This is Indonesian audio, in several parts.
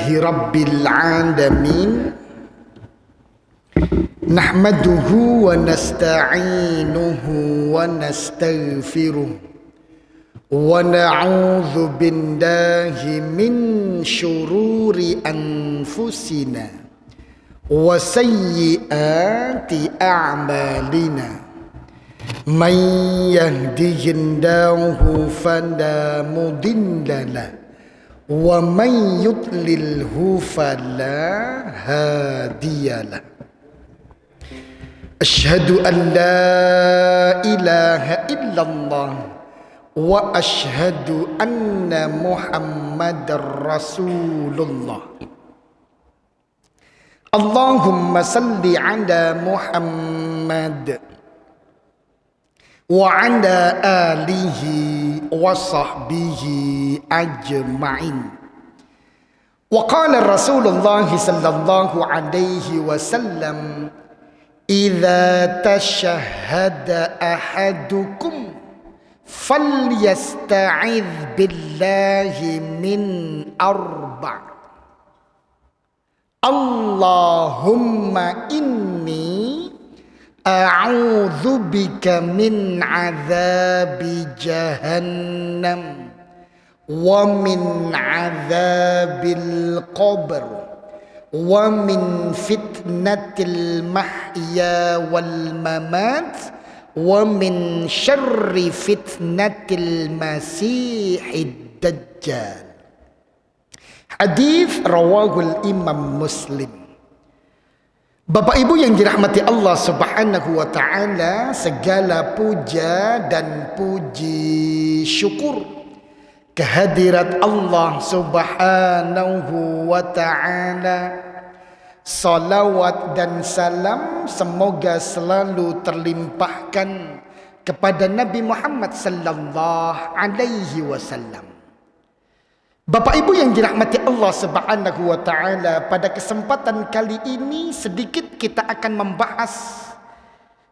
Alhamdulillahi Rabbil Alamin. Nahmaduhu wa nasta'inuhu wa nastaghfiruh wa na'udzu billahi min syururi anfusina wa sayyiati a'malina. Man yahdihillahu fala mudilla lahu wa man yudlilhu fala hadiyalah. Asyhadu an la ilaha illallah wa asyhadu anna Muhammadar Rasulullah. Allahumma salli ala Muhammad wa ala alihi wa sahbihi ajma'in. Wa qala Rasulullah sallallahu alaihi wasallam, idza tashahhada ahadukum falyasta'idz billahi min arba'. Allahumma inni a'udzu bika min 'adzabi jahannam wa min 'adzabil qabr wa min fitnatil mahya wal mamat wa min syarri fitnatil masihid dajjal. Hadis rawahul Imam Muslim. Bapak Ibu yang dirahmati Allah Subhanahu wa taala, segala puja dan puji syukur kehadirat Allah Subhanahu wa taala. Salawat dan salam semoga selalu terlimpahkan kepada Nabi Muhammad sallallahu alaihi wasallam. Bapak Ibu yang dirahmati Allah Subhanahu wa taala, pada kesempatan kali ini sedikit kita akan membahas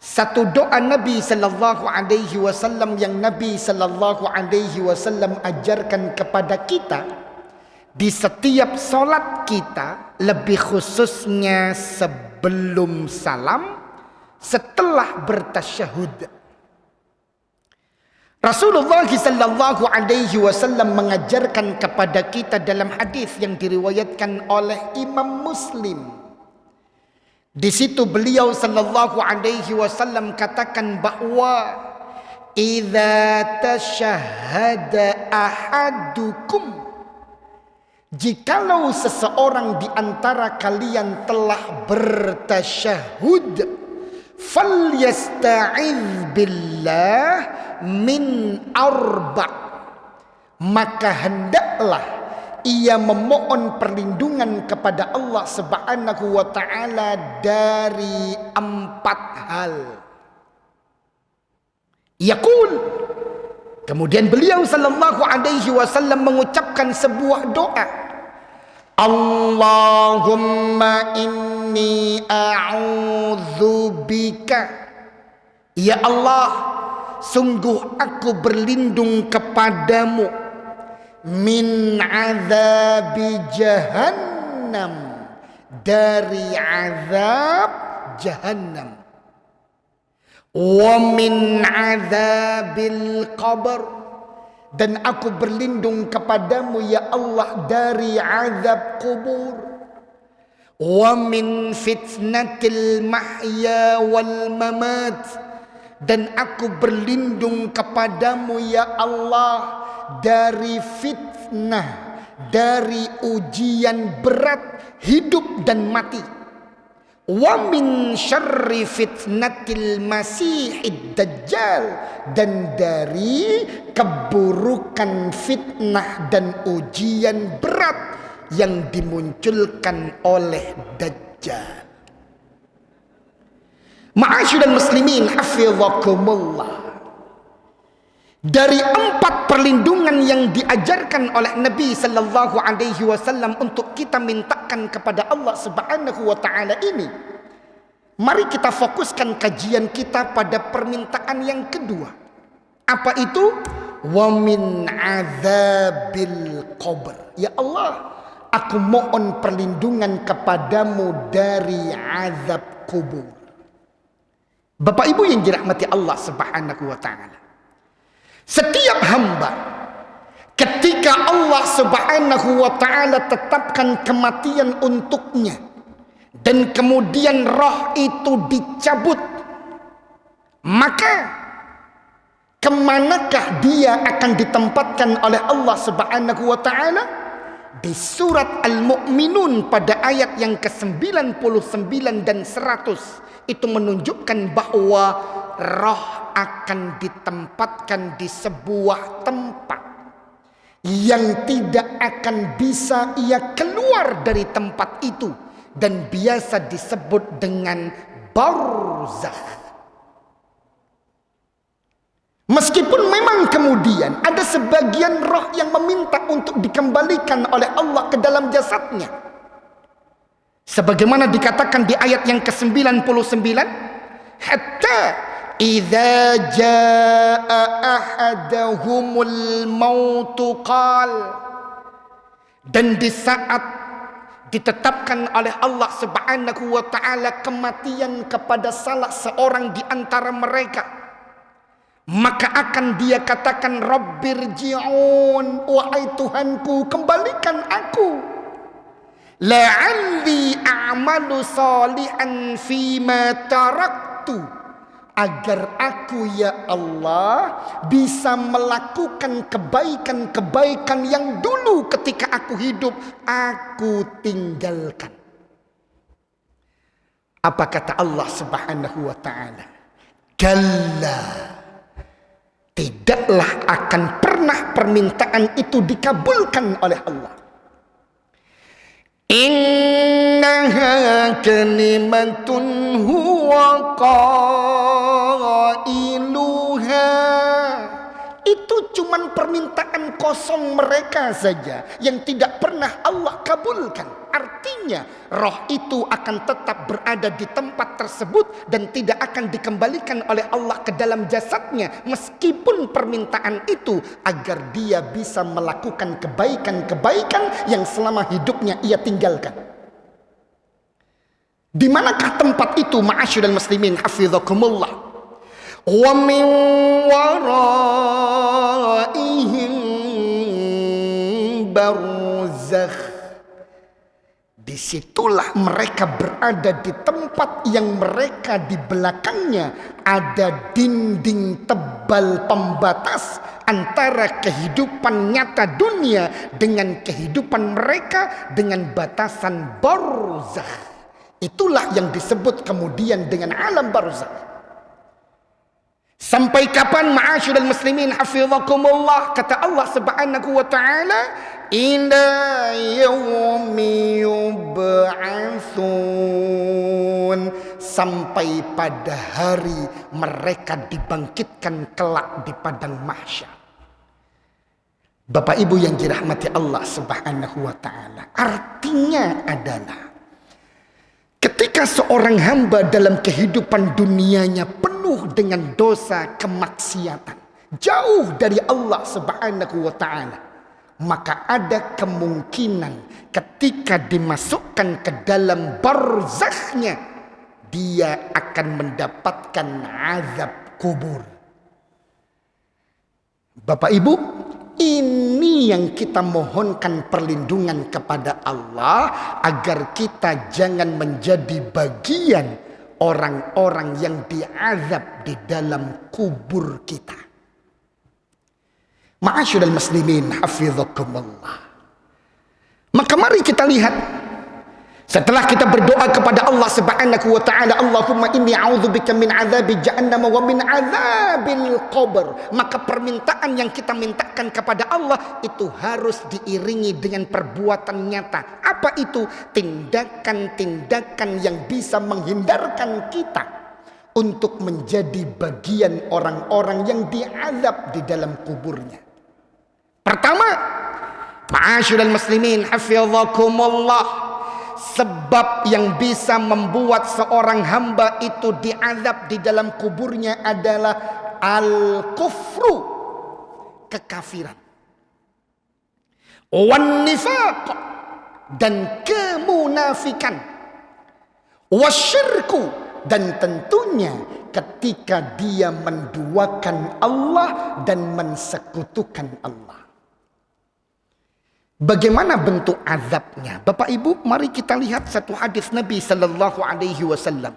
satu doa Nabi sallallahu alaihi wasallam yang Nabi sallallahu alaihi wasallam ajarkan kepada kita di setiap solat kita, lebih khususnya sebelum salam, setelah bertasyahud. Rasulullah sallallahu alaihi wasallam mengajarkan kepada kita dalam hadis yang diriwayatkan oleh Imam Muslim. Di situ beliau sallallahu alaihi wasallam katakan bahwa idza tasyahhada ahadukum, jikalau seseorang di antara kalian telah bertasyahud, falyasta'idz billah min arba', maka hendaklah ia memohon perlindungan kepada Allah Subhanahu wa taala dari 4 hal. Yaqul, kemudian beliau sallallahu alaihi wasallam mengucapkan sebuah doa. Allahumma inni a'udzubika, ya Allah, sungguh aku berlindung kepadamu, min azabi jahannam, dari azab jahannam, wa min azabil qabr, dan aku berlindung kepadamu ya Allah dari azab kubur, wa min fitnatil mahya wal mamat, dan aku berlindung kepadamu ya Allah dari fitnah, dari ujian berat hidup dan mati, wa min syarri fitnatil masihid dajjal, dan dari keburukan fitnah dan ujian berat yang dimunculkan oleh Dajjal. Ma'asyiral muslimin hafizakumullah. Dari 4 perlindungan yang diajarkan oleh Nabi sallallahu alaihi wasallam untuk kita mintakan kepada Allah Subhanahu wa taala ini, mari kita fokuskan kajian kita pada permintaan yang kedua. Apa itu? Wa min azabil qabr. Ya Allah, aku mohon perlindungan kepadamu dari azab kubur. Bapak Ibu yang dirahmati Allah Subhanahu wa taala. Setiap hamba ketika Allah Subhanahu wa taala tetapkan kematian untuknya dan kemudian roh itu dicabut, maka kemanakah dia akan ditempatkan oleh Allah Subhanahu wa taala? Di surat Al-Mu'minun pada ayat yang ke-99 dan 100 itu menunjukkan bahwa roh akan ditempatkan di sebuah tempat yang tidak akan bisa ia keluar dari tempat itu, dan biasa disebut dengan barzakh. Meskipun memang kemudian ada sebagian roh yang meminta untuk dikembalikan oleh Allah ke dalam jasadnya, sebagaimana dikatakan di ayat yang ke-99, hatta idza jaa ahadahumul mautu qal, dan di saat ditetapkan oleh Allah Subhanahu wa taala kematian kepada salah seorang di antara mereka, maka akan dia katakan, Rabbirji'un, wahai Tuhanku, kembalikan aku, la'alli a'malu salihan fima taraktu, agar aku ya Allah bisa melakukan kebaikan-kebaikan yang dulu ketika aku hidup aku tinggalkan. Apa kata Allah Subhanahu wa taala? Kalla, tidaklah akan pernah permintaan itu dikabulkan oleh Allah. Innaha kalimatun huwa qailuha. Itu cuman permintaan kosong mereka saja yang tidak pernah Allah kabulkan. Artinya roh itu akan tetap berada di tempat tersebut dan tidak akan dikembalikan oleh Allah ke dalam jasadnya, meskipun permintaan itu agar dia bisa melakukan kebaikan-kebaikan yang selama hidupnya ia tinggalkan. Di manakah tempat itu, ma'asyiral muslimin hafizakumullah? Wa min waraihim barzakh. Disitulah mereka berada di tempat yang mereka di belakangnya ada dinding tebal pembatas antara kehidupan nyata dunia dengan kehidupan mereka dengan batasan barzakh. Itulah yang disebut kemudian dengan alam barzakh. Sampai kapan, ma'asyiral muslimin hafizakumullah? Kata Allah Subhanahu wa taala, ila yaumi yub'atsun, sampai pada hari mereka dibangkitkan kelak di padang mahsyar. Bapak Ibu yang dirahmati Allah Subhanahu wa taala, artinya adalah ketika seorang hamba dalam kehidupan dunianya penuh dengan dosa kemaksiatan, jauh dari Allah Subhanahu wa taala, maka ada kemungkinan ketika dimasukkan ke dalam barzakhnya dia akan mendapatkan azab kubur. Bapak Ibu, ini yang kita mohonkan perlindungan kepada Allah agar kita jangan menjadi bagian orang-orang yang diazab di dalam kubur kita. Ma'asyiral muslimin hafizakumullah. Maka mari kita lihat, setelah kita berdoa kepada Allah Subhanahu wa taala, Allahumma inni a'udzubika min azabi jahannam wa min azabil qabr, maka permintaan yang kita mintakan kepada Allah itu harus diiringi dengan perbuatan nyata. Apa itu? Tindakan-tindakan yang bisa menghindarkan kita untuk menjadi bagian orang-orang yang diazab di dalam kuburnya. Pertama, ma'asyiral muslimin hafizakumullah, sebab yang bisa membuat seorang hamba itu diazab di dalam kuburnya adalah al-kufru, kekafiran, wan nifaq, dan kemunafikan, wasyirku, dan tentunya ketika dia menduakan Allah dan mensekutukan Allah. Bagaimana bentuk azabnya? Bapak Ibu, mari kita lihat satu hadis Nabi sallallahu alaihi wasallam.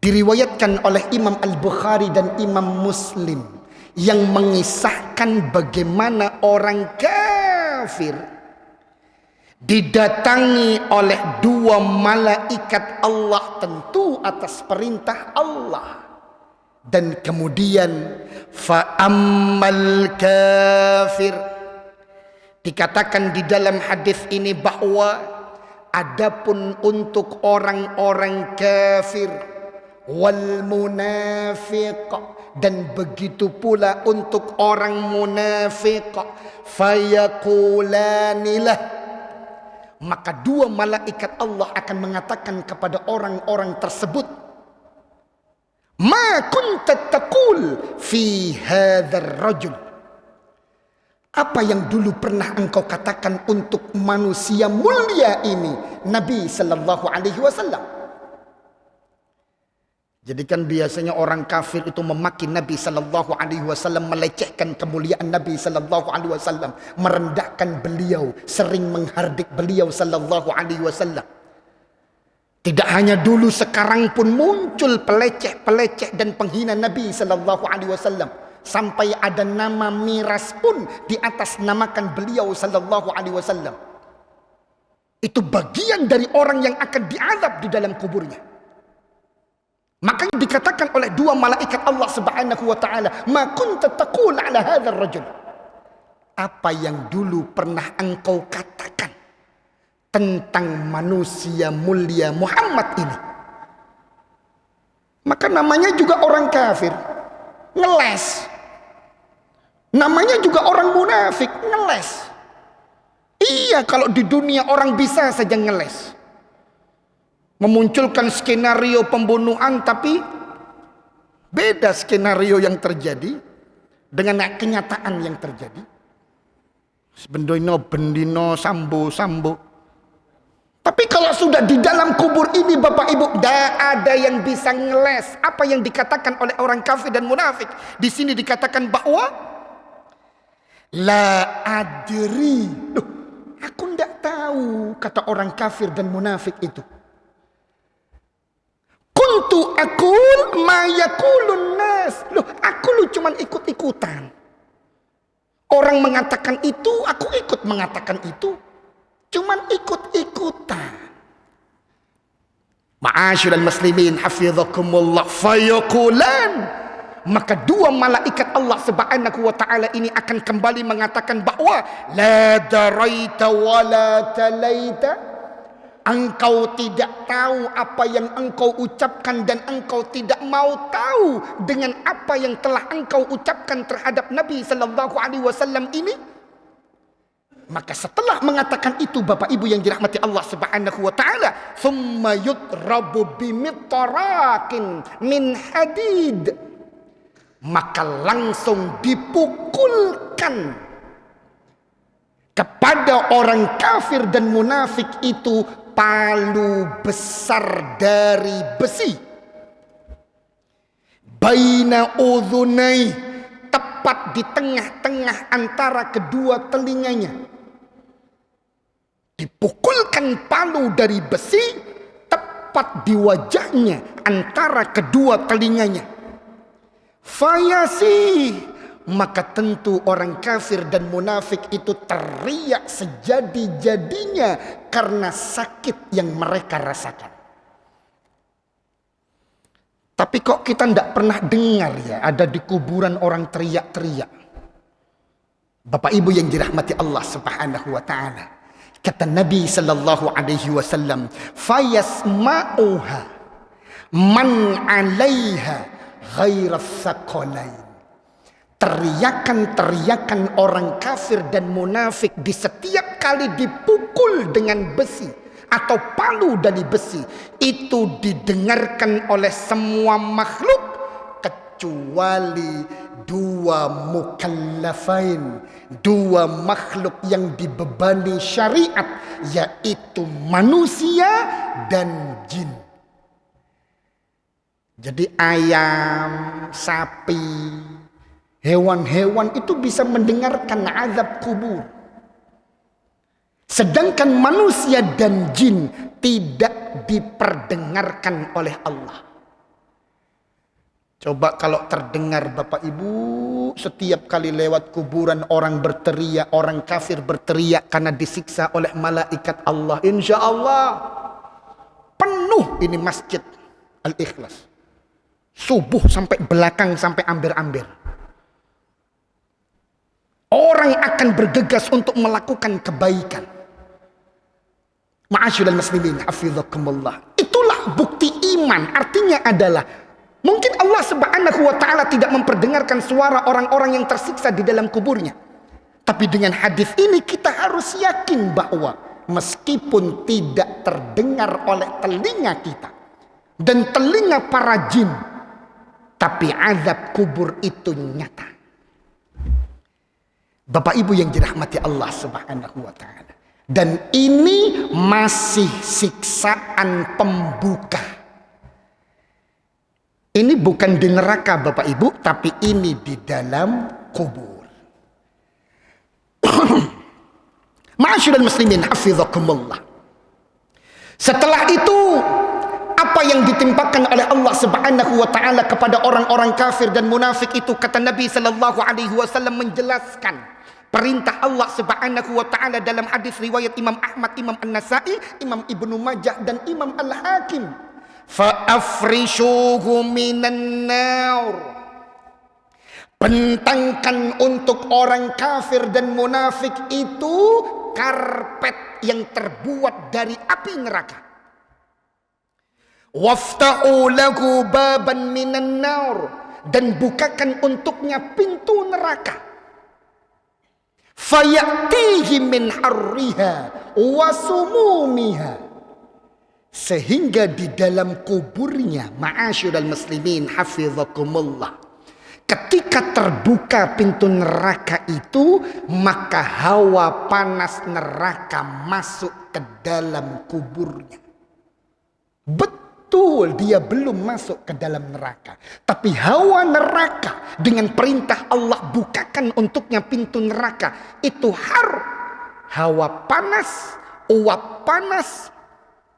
Diriwayatkan oleh Imam Al-Bukhari dan Imam Muslim yang mengisahkan bagaimana orang kafir didatangi oleh dua malaikat Allah, tentu atas perintah Allah. Dan kemudian fa'ammal kafir, dikatakan di dalam hadis ini bahwa adapun untuk orang-orang kafir, wal munafiq, dan begitu pula untuk orang munafik, fayaqulanilah, maka dua malaikat Allah akan mengatakan kepada orang-orang tersebut, ma kunta taqul fi hadzal rajul, apa yang dulu pernah engkau katakan untuk manusia mulia ini, Nabi sallallahu alaihi wasallam. Jadi kan biasanya orang kafir itu memaki Nabi sallallahu alaihi wasallam, melecehkan kemuliaan Nabi sallallahu alaihi wasallam, merendahkan beliau, sering menghardik beliau sallallahu alaihi wasallam. Tidak hanya dulu, sekarang pun muncul peleceh-peleceh dan penghina Nabi sallallahu alaihi wasallam, sampai ada nama miras pun di atas namakan beliau sallallahu alaihi wasallam. Itu bagian dari orang yang akan diazab di dalam kuburnya. Makanya dikatakan oleh dua malaikat Allah Subhanahu wa taala, ma kunta taqul ala hadzal rajul, apa yang dulu pernah engkau katakan tentang manusia mulia Muhammad ini. Maka namanya juga orang kafir, ngeles. Namanya juga orang munafik, ngeles. Iya, kalau di dunia orang bisa saja ngeles, memunculkan skenario pembunuhan, tapi beda skenario yang terjadi dengan kenyataan yang terjadi. Bendino sambo. Tapi kalau sudah di dalam kubur ini Bapak Ibu, tidak ada yang bisa ngeles apa yang dikatakan oleh orang kafir dan munafik. Di sini dikatakan bahwa la adri. Loh, aku tidak tahu, kata orang kafir dan munafik itu. Kuntu akul ma yakulun nas. Loh, aku cuman ikut-ikutan. Orang mengatakan itu, aku ikut mengatakan itu. Cuman ikut-ikutan. Ma'asyiral muslimin hafizakumullah, fayaqulan, maka dua malaikat Allah Subhanahu wa taala ini akan kembali mengatakan bahwa la daraita wa la talaita, engkau tidak tahu apa yang engkau ucapkan dan engkau tidak mau tahu dengan apa yang telah engkau ucapkan terhadap Nabi sallallahu alaihi wasallam ini. Maka setelah mengatakan itu Bapak Ibu yang dirahmati Allah Subhanahu wa taala, thumma yudrabu bimitrakin min hadid, maka langsung dipukulkan kepada orang kafir dan munafik itu palu besar dari besi, baina udhunai, tepat di tengah-tengah antara kedua telinganya. Dipukulkan palu dari besi tepat di wajahnya antara kedua telinganya. Fayasi, maka tentu orang kafir dan munafik itu teriak sejadi-jadinya karena sakit yang mereka rasakan. Tapi kok kita tidak pernah dengar ya ada di kuburan orang teriak-teriak. Bapak Ibu yang dirahmati Allah Subhanahu wa taala, kata Nabi sallallahu alaihi wasallam, fayasma'uha man 'alaiha ghairas saqalain. Teriakan-teriakan orang kafir dan munafik di setiap kali dipukul dengan besi atau palu dari besi itu didengarkan oleh semua makhluk kecuali dua mukallafain, dua makhluk yang dibebani syariat, yaitu manusia dan jin. Jadi ayam, sapi, hewan-hewan itu bisa mendengarkan azab kubur. Sedangkan manusia dan jin tidak diperdengarkan oleh Allah. Coba kalau terdengar Bapak Ibu, setiap kali lewat kuburan orang berteriak, orang kafir berteriak karena disiksa oleh malaikat Allah. Insya Allah penuh ini masjid Al-Ikhlas. Subuh sampai belakang, sampai amber-amber. Orang akan bergegas untuk melakukan kebaikan. Ma'asyiral muslimin, hafizakumullah. Itulah bukti iman. Artinya adalah mungkin Allah Subhanahu wa taala tidak memperdengarkan suara orang-orang yang tersiksa di dalam kuburnya. Tapi dengan hadis ini kita harus yakin bahwa meskipun tidak terdengar oleh telinga kita dan telinga para jin, tapi azab kubur itu nyata. Bapak Ibu yang dirahmati Allah Subhanahu wa taala. Dan ini masih siksaan pembuka. Ini bukan di neraka Bapak Ibu, tapi ini di dalam kubur. Ma'asyiral muslimin, hafizakumullah. Setelah itu, apa yang ditimpakan oleh Allah Subhanahu wa taala kepada orang-orang kafir dan munafik itu, kata Nabi sallallahu alaihi wasallam menjelaskan perintah Allah Subhanahu wa taala dalam hadis riwayat Imam Ahmad, Imam An-Nasa'i, Imam Ibnu Majah dan Imam Al-Hakim. Fa afrishuhu minan nar. Bentangkan untuk orang kafir dan munafik itu karpet yang terbuat dari api neraka. Wafta'u lahu baban minan nar, dan bukakan untuknya pintu neraka. Fayatihi min harriha wa sumumiha, sehingga di dalam kuburnya, ma'asyiral muslimin hafizakumullah, ketika terbuka pintu neraka itu, maka hawa panas neraka masuk ke dalam kuburnya. Betul, dia belum masuk ke dalam neraka, tapi hawa neraka dengan perintah Allah bukakan untuknya pintu neraka itu hawa panas, uap panas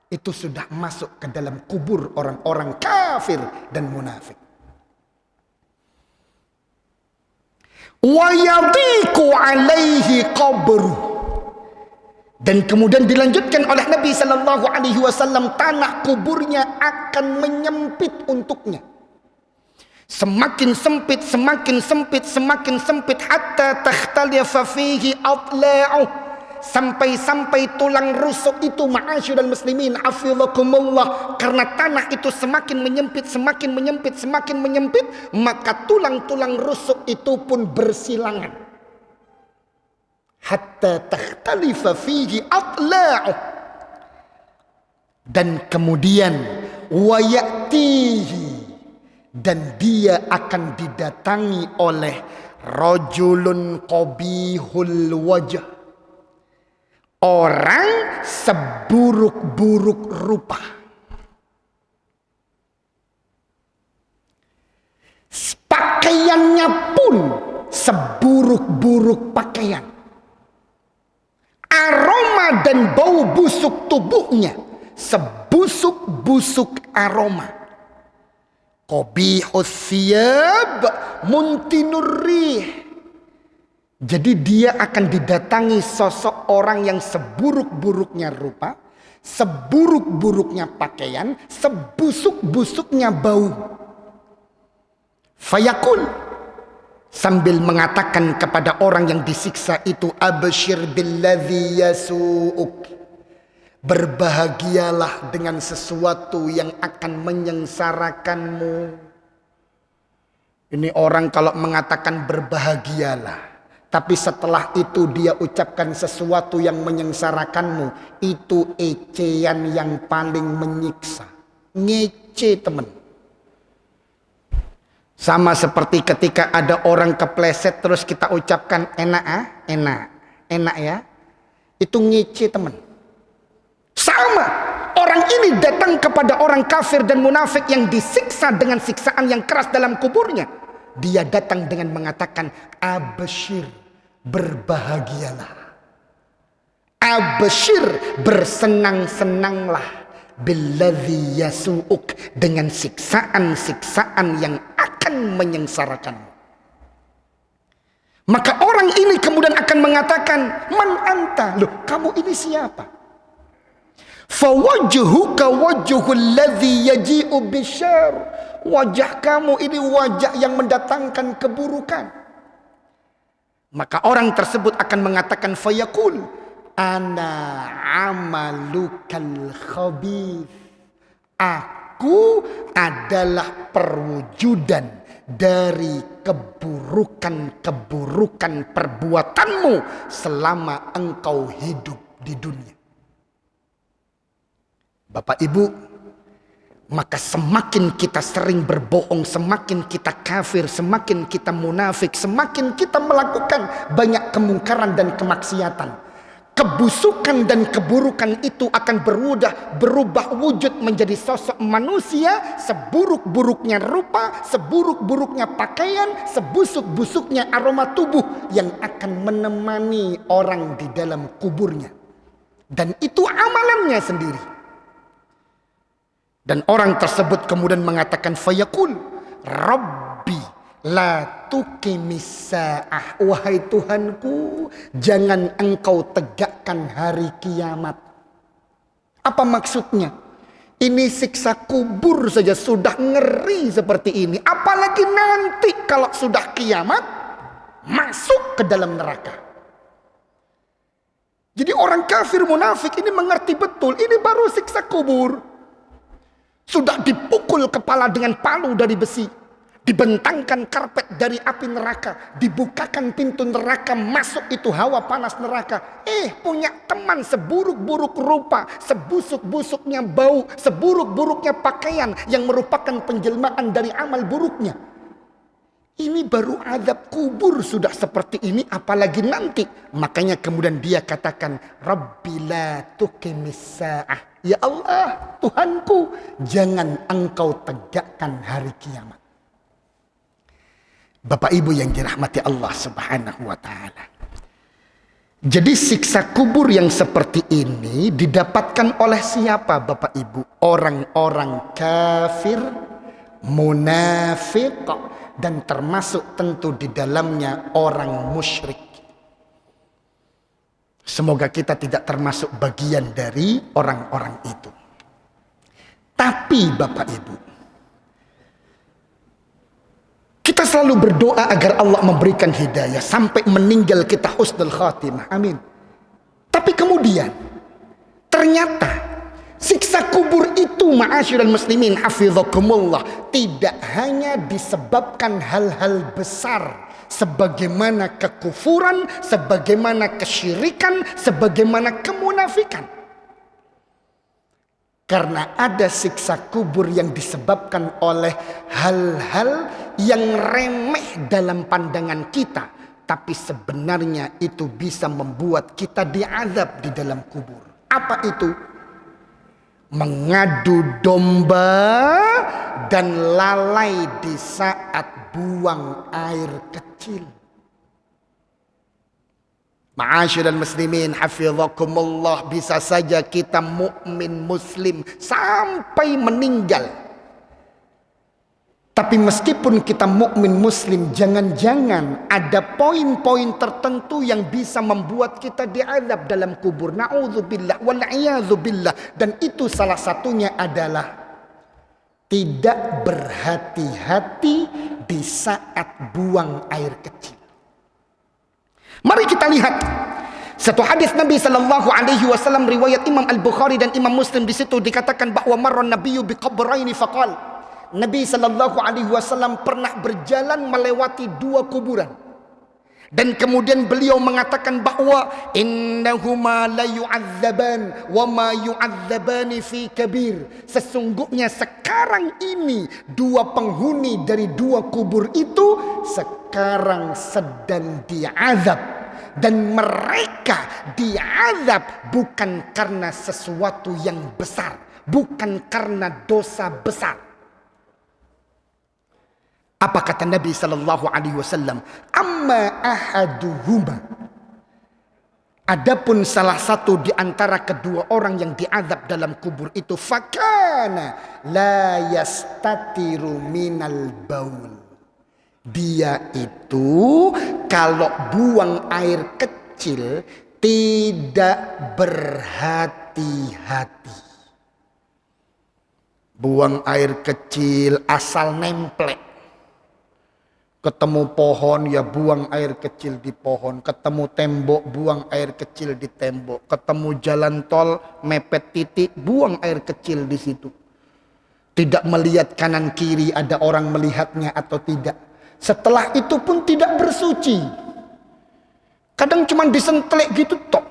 itu sudah masuk ke dalam kubur orang-orang kafir dan munafik. Wa yadiqu alaihi qabru, dan kemudian dilanjutkan oleh Nabi sallallahu alaihi wasallam, tanah kuburnya akan menyempit untuknya. Semakin sempit, semakin sempit, semakin sempit, hatta takhtalifa fihi atla'u, sampai-sampai tulang rusuk itu, ma'asyiral muslimin hafizakumullah, karena tanah itu semakin menyempit, semakin menyempit, semakin menyempit, maka tulang-tulang rusuk itu pun bersilangan. Hatta takhtalifa fihi atla'u, dan kemudian wayatihi, dan dia akan didatangi oleh rajulun qabihul wajah, orang seburuk-buruk rupa. Pakaiannya pun seburuk-buruk pakaian. Aroma dan bau busuk tubuhnya sebusuk-busuk aroma. Qabihus thiyab muntinur rih. Jadi dia akan didatangi sosok orang yang seburuk-buruknya rupa, seburuk-buruknya pakaian, sebusuk-busuknya bau. Fayaqul, sambil mengatakan kepada orang yang disiksa itu, abshir billadzi yasu'uk, berbahagialah dengan sesuatu yang akan menyengsarakanmu. Ini orang kalau mengatakan berbahagialah, tapi setelah itu dia ucapkan sesuatu yang menyengsarakanmu, itu ecean yang paling menyiksa. Ngece teman. Sama seperti ketika ada orang kepleset terus kita ucapkan enak enak ya. Itu ngece teman. Sama. Orang ini datang kepada orang kafir dan munafik yang disiksa dengan siksaan yang keras dalam kuburnya. Dia datang dengan mengatakan, absyir, berbahagialah. Absyir, bersenang-senanglah. Billadzi yasu'uk, dengan siksaan-siksaan yang akan menyengsarakanmu. Maka orang ini kemudian akan mengatakan, man anta? Loh, kamu ini siapa? Fawajhuka wajhul ladzi yaji'u bisyarr. Wajah kamu ini wajah yang mendatangkan keburukan. Maka orang tersebut akan mengatakan fayaqul ana amalukal khabith. Aku adalah perwujudan dari keburukan-keburukan perbuatanmu selama engkau hidup di dunia. Bapak Ibu, maka semakin kita sering berbohong, semakin kita kafir, semakin kita munafik, semakin kita melakukan banyak kemungkaran dan kemaksiatan, kebusukan dan keburukan itu akan berubah wujud menjadi sosok manusia, seburuk-buruknya rupa, seburuk-buruknya pakaian, sebusuk-busuknya aroma tubuh yang akan menemani orang di dalam kuburnya. Dan itu amalannya sendiri. Dan orang tersebut kemudian mengatakan fayaqul Rabbi la tuqimis sa'ah. Wahai Tuhanku, jangan engkau tegakkan hari kiamat. Apa maksudnya? Ini siksa kubur saja sudah ngeri seperti ini. Apalagi nanti kalau sudah kiamat masuk ke dalam neraka. Jadi orang kafir munafik ini mengerti betul ini baru siksa kubur. Sudah dipukul kepala dengan palu dari besi. Dibentangkan karpet dari api neraka. Dibukakan pintu neraka. Masuk itu hawa panas neraka. Punya teman seburuk-buruk rupa. Sebusuk-busuknya bau. Seburuk-buruknya pakaian. Yang merupakan penjelmaan dari amal buruknya. Ini baru azab kubur sudah seperti ini. Apalagi nanti. Makanya kemudian dia katakan. Rabbi la tuqimis sa'ah. Ya Allah, Tuhanku, jangan engkau tegakkan hari kiamat. Bapak Ibu yang dirahmati Allah Subhanahu wa ta'ala. Jadi siksa kubur yang seperti ini didapatkan oleh siapa Bapak Ibu? Orang-orang kafir, munafik, dan termasuk tentu di dalamnya orang musyrik. Semoga kita tidak termasuk bagian dari orang-orang itu. Tapi Bapak Ibu, kita selalu berdoa agar Allah memberikan hidayah sampai meninggal kita husnul khatimah. Amin. Tapi kemudian ternyata siksa kubur itu ma'asyiral muslimin hafizakumullah tidak hanya disebabkan hal-hal besar sebagaimana kekufuran, sebagaimana kesyirikan, sebagaimana kemunafikan. Karena ada siksa kubur yang disebabkan oleh hal-hal yang remeh dalam pandangan kita, tapi sebenarnya itu bisa membuat kita diazab di dalam kubur. Apa itu? Mengadu domba dan lalai di saat buang air kecil. Ma'asyiral muslimin hafizakumullah, bisa saja kita mukmin muslim sampai meninggal. Tapi meskipun kita mukmin muslim, jangan-jangan ada poin-poin tertentu yang bisa membuat kita diazab dalam kubur. Na'udzubillah wal'iyadzubillah. Dan itu salah satunya adalah tidak berhati-hati di saat buang air kecil. Mari kita lihat satu hadis Nabi sallallahu alaihi wasallam riwayat Imam Al-Bukhari dan Imam Muslim. Di situ dikatakan bahwa marran nabiyyu biqabraini faqala, Nabi sallallahu alaihi wasallam pernah berjalan melewati dua kuburan. Dan kemudian beliau mengatakan bahwa innahuma la yu'adzaban wa ma yu'adzabani fi kabir. Sesungguhnya sekarang ini dua penghuni dari dua kubur itu sekarang sedang diazab, dan mereka diazab bukan karena sesuatu yang besar, bukan karena dosa besar. Apa kata Nabi sallallahu alaihi wasallam? Amma ahaduhuma. Adapun salah satu di antara kedua orang yang diazab dalam kubur itu, fakana la yastatiru minal baul. Dia itu kalau buang air kecil tidak berhati-hati. Buang air kecil asal nemplek. Ketemu pohon ya buang air kecil di pohon. Ketemu tembok buang air kecil di tembok. Ketemu jalan tol mepet titik buang air kecil di situ. Tidak melihat kanan kiri ada orang melihatnya atau tidak. Setelah itu pun tidak bersuci. Kadang cuma disentlek gitu tok.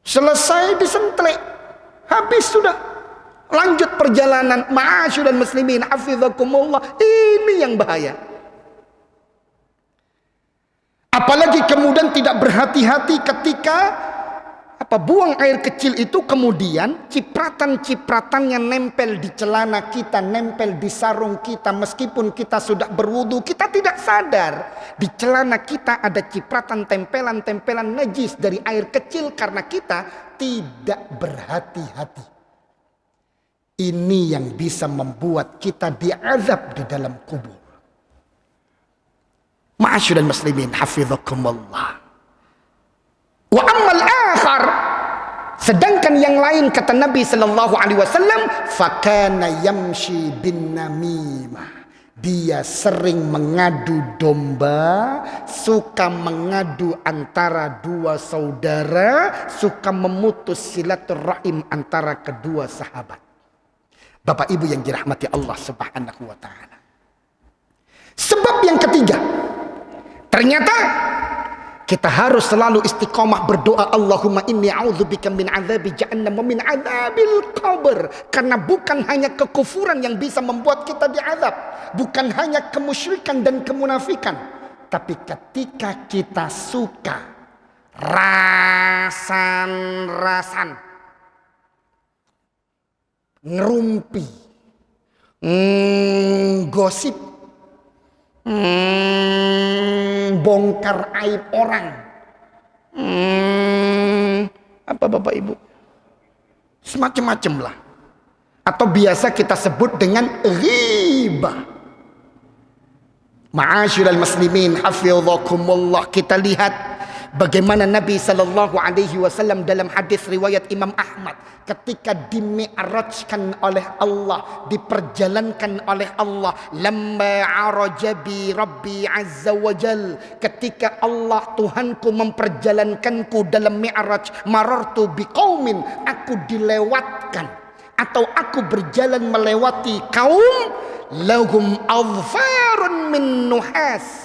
Selesai disentlek, habis sudah. Lanjut perjalanan. Ma'asyiral muslimin hafizakumullah. Ini yang bahaya. Apalagi kemudian tidak berhati-hati ketika buang air kecil itu, kemudian cipratan-cipratannya nempel di celana kita, nempel di sarung kita. Meskipun kita sudah berwudu, kita tidak sadar di celana kita ada cipratan, tempelan-tempelan najis dari air kecil karena kita tidak berhati-hati. Ini yang bisa membuat kita diazab di dalam kubur. Ma'asyiral muslimin hafizakumullah. Wa ammal akhar, sedangkan yang lain kata Nabi sallallahu alaihi wasallam, fakana yamshi bin namimah. Dia sering mengadu domba, suka mengadu antara dua saudara, suka memutus silaturahim antara kedua sahabat. Bapak Ibu yang dirahmati Allah Subhanahu wa taala. Sebab yang ketiga, ternyata kita harus selalu istiqomah berdoa, Allahumma inni a'udzubika min adzabi jahannam wa min adzabil qabr. Karena bukan hanya kekufuran yang bisa membuat kita diazab, bukan hanya kemusyrikan dan kemunafikan, tapi ketika kita suka rasan-rasan, ngerumpi, gosip, bongkar aib orang, apa Bapak Ibu, semacam-macam lah, atau biasa kita sebut dengan ghibah. Ma'asyiral muslimin hafizakumullah, kita lihat bagaimana Nabi sallallahu alaihi wasallam dalam hadis riwayat Imam Ahmad ketika dimi'rajkan oleh Allah, diperjalankan oleh Allah, lamma araja bi rabbi azza wajal, ketika Allah Tuhanku memperjalankanku dalam mi'raj, marartu biqaumin, aku dilewatkan atau aku berjalan melewati kaum lahum adfarun min nuhas.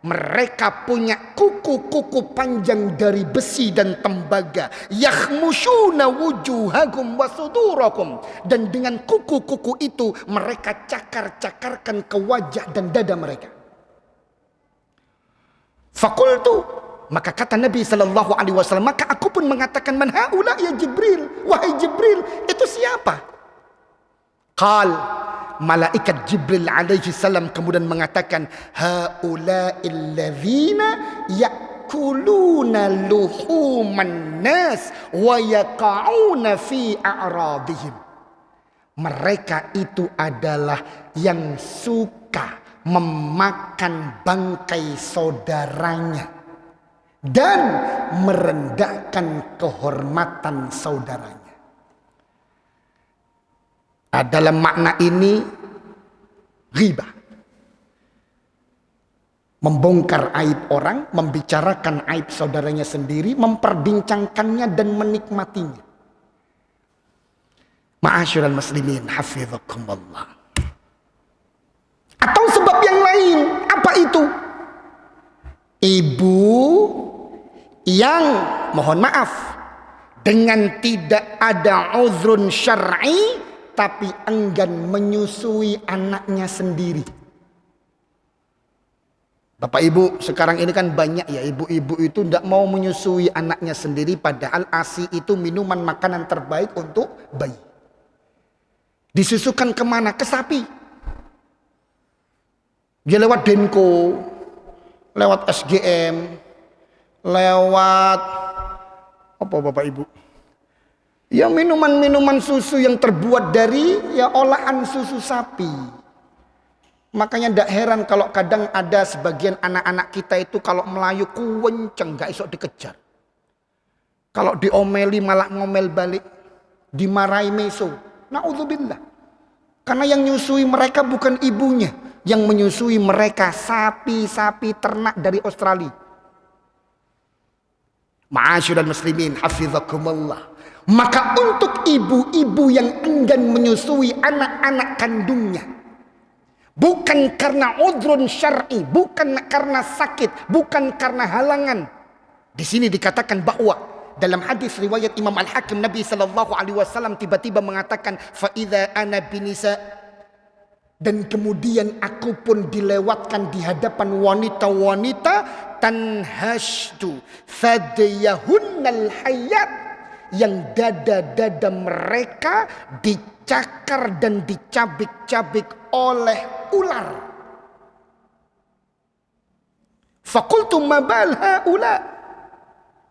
Mereka punya kuku-kuku panjang dari besi dan tembaga. Yakhmushuna wujuhahum wa sudurakum. Dan dengan kuku-kuku itu mereka cakar-cakarkan ke wajah dan dada mereka. Fakultu, maka kata Nabi sallallahu alaihi wasallam, maka aku pun mengatakan, man haula ya Jibril, wahai Jibril, itu siapa? Qal, malaikat Jibril alaihi salam kemudian mengatakan, haula'il ladzina yakuluna luhuman nas wa yaqauna fi a'radihim. Mereka itu adalah yang suka memakan bangkai saudaranya dan merendahkan kehormatan saudaranya. Dalam makna ini ghibah, membongkar aib orang, membicarakan aib saudaranya sendiri, memperbincangkannya dan menikmatinya. Ma'asyiral muslimin hafizakumullah. Atau sebab yang lain, apa itu? Ibu yang mohon maaf dengan tidak ada uzrun syar'i tapi enggan menyusui anaknya sendiri. Bapak Ibu, sekarang ini kan banyak ya ibu-ibu itu tidak mau menyusui anaknya sendiri, padahal ASI itu minuman makanan terbaik untuk bayi. Disusukan kemana? Ke sapi. Dia lewat Denko, lewat SGM, lewat apa Bapak Ibu? Ya minuman-minuman susu yang terbuat dari ya olahan susu sapi. Makanya tidak heran kalau kadang ada sebagian anak-anak kita itu kalau melayu kuwenceng, gak isok dikejar. Kalau diomeli malah ngomel balik, dimarahi meso. Na'udzubillah. Karena yang nyusui mereka bukan ibunya, yang menyusui mereka sapi-sapi ternak dari Australia. Ma'asyiral muslimin, hafizakumullah. Maka untuk ibu-ibu yang enggan menyusui anak-anak kandungnya, bukan karena udhrun syar'i, bukan karena sakit, bukan karena halangan. Di sini dikatakan bahwa dalam hadis riwayat Imam Al-Hakim, Nabi sallallahu alaihi wasallam tiba-tiba mengatakan, fa idza ana binisa, dan kemudian aku pun dilewatkan di hadapan wanita-wanita, tanhashtu thadyahunnal hayat, yang dada-dada mereka dicakar dan dicabik-cabik oleh ular. Fakultu mabal haula,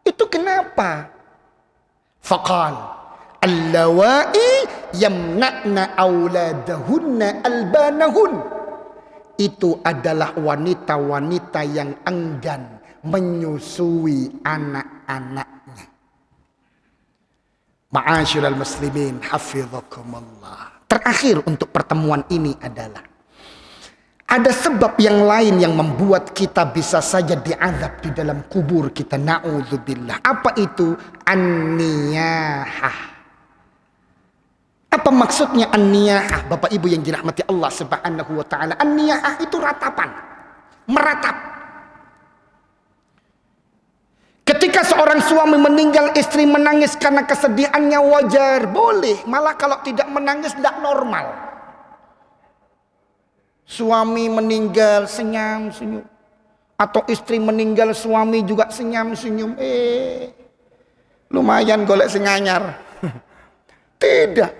itu kenapa? Faqal allawai yamna'na auladahunna albanahun, itu adalah wanita-wanita yang enggan menyusui anak-anaknya. Ma'asyiral muslimin, hafizakumullah. Terakhir untuk pertemuan ini adalah ada sebab yang lain yang membuat kita bisa saja diazab di dalam kubur kita. Na'udzubillah. Apa itu? An-niyahah. Apa maksudnya an-niyahah? Bapak Ibu yang dirahmati Allah Subhanahu wa taala. An-niyahah itu ratapan, meratap. Ketika seorang suami meninggal, istri menangis karena kesedihannya, wajar, boleh. Malah kalau tidak menangis tidak normal. Suami meninggal senyum-senyum, atau istri meninggal suami juga senyum-senyum. Lumayan golek senganyar. Tidak.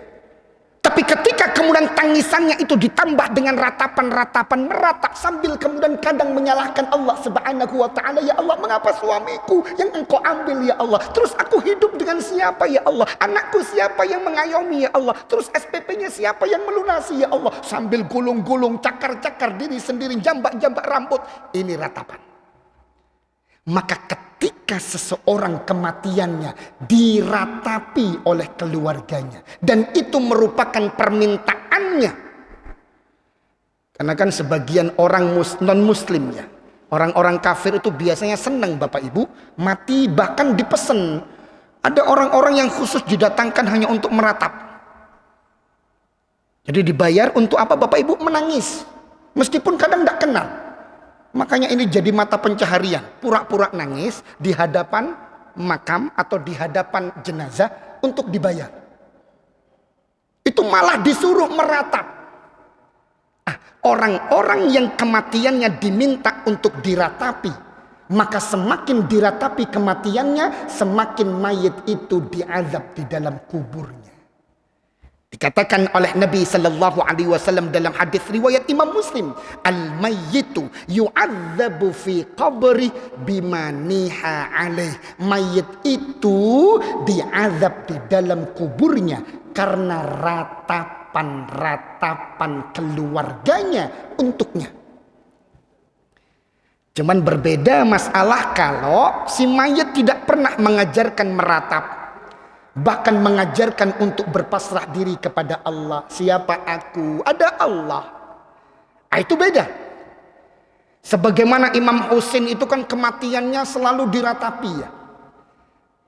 Tapi ketika kemudian tangisannya itu ditambah dengan ratapan-ratapan, meratap sambil kemudian kadang menyalahkan Allah Subhanahu wa taala, ya Allah, mengapa suamiku yang engkau ambil ya Allah? Terus aku hidup dengan siapa ya Allah? Anakku siapa yang mengayomi ya Allah? Terus SPP-nya siapa yang melunasi ya Allah? Sambil gulung-gulung, cakar-cakar diri sendiri, jambak-jambak rambut. Ini ratapan. Maka ketika seseorang kematiannya diratapi oleh keluarganya, dan itu merupakan permintaannya, karena kan sebagian orang non muslim ya, orang-orang kafir itu biasanya senang Bapak Ibu mati, bahkan dipesan. Ada orang-orang yang khusus didatangkan hanya untuk meratap. Jadi dibayar untuk apa Bapak Ibu? Menangis, meskipun kadang tidak kenal. Makanya ini jadi mata pencaharian, pura-pura nangis di hadapan makam atau di hadapan jenazah untuk dibayar. Itu malah disuruh meratap. Orang-orang yang kematiannya diminta untuk diratapi, maka semakin diratapi kematiannya, semakin mayit itu diazab di dalam kuburnya. Dikatakan oleh Nabi sallallahu alaihi wasallam dalam hadis riwayat Imam Muslim, al-mayyitu yu'adzabu fi qabri bima niha alaih. Mayit itu diazab di dalam kuburnya karena ratapan-ratapan keluarganya untuknya. Cuman berbeda masalah kalau si mayit tidak pernah mengajarkan meratap, bahkan mengajarkan untuk berpasrah diri kepada Allah. Siapa aku? Ada Allah. Itu beda. Sebagaimana Imam Husain itu kan kematiannya selalu diratapi ya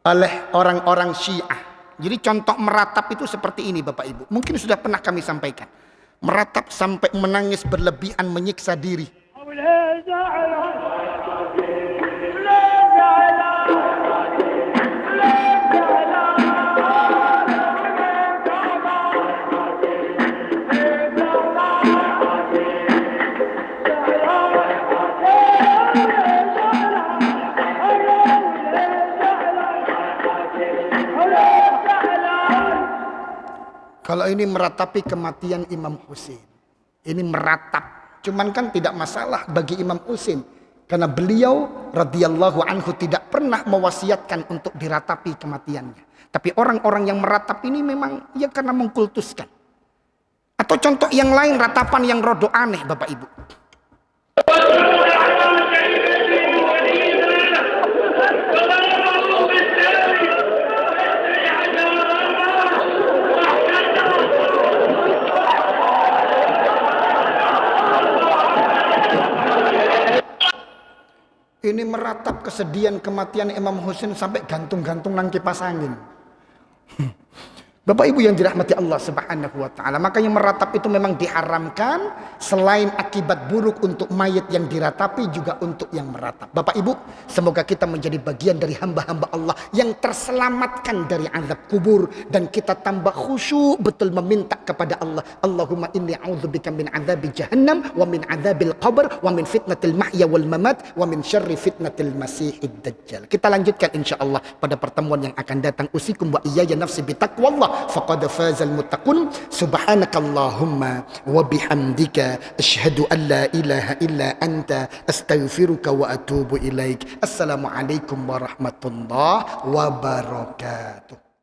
oleh orang-orang Syiah. Jadi contoh meratap itu seperti ini Bapak Ibu. Mungkin sudah pernah kami sampaikan. Meratap sampai menangis berlebihan, menyiksa diri. Kalau ini meratapi kematian Imam Husain. Ini meratap. Cuman kan tidak masalah bagi Imam Husain. Karena beliau radhiyallahu anhu tidak pernah mewasiatkan untuk diratapi kematiannya. Tapi orang-orang yang meratap ini memang ya karena mengkultuskan. Atau contoh yang lain ratapan yang rodo aneh Bapak Ibu. Ini meratap kesedihan kematian Imam Husain sampai gantung-gantung nang kipas angin. Bapak Ibu yang dirahmati Allah Subhanahu wa taala, makanya meratap itu memang diharamkan selain akibat buruk untuk mayat yang diratapi juga untuk yang meratap. Bapak Ibu, semoga kita menjadi bagian dari hamba-hamba Allah yang terselamatkan dari azab kubur dan kita tambah khusyuk betul meminta kepada Allah. Allahumma inni a'udzubika min adzabi jahannam wa min adzabil qabr wa min fitnatil mahya wal mamat wa min syarri fitnatil masihid dajjal. Kita lanjutkan insyaallah pada pertemuan yang akan datang. Usikum wa iyaya nafsi bitaqwallah faqad fazal muttaqun. Subhanakallahumma wa bihamdika asyhadu an la ilaha illa anta astaghfiruka wa atubu ilaik. Assalamualaikum warahmatullahi wabarakatuh.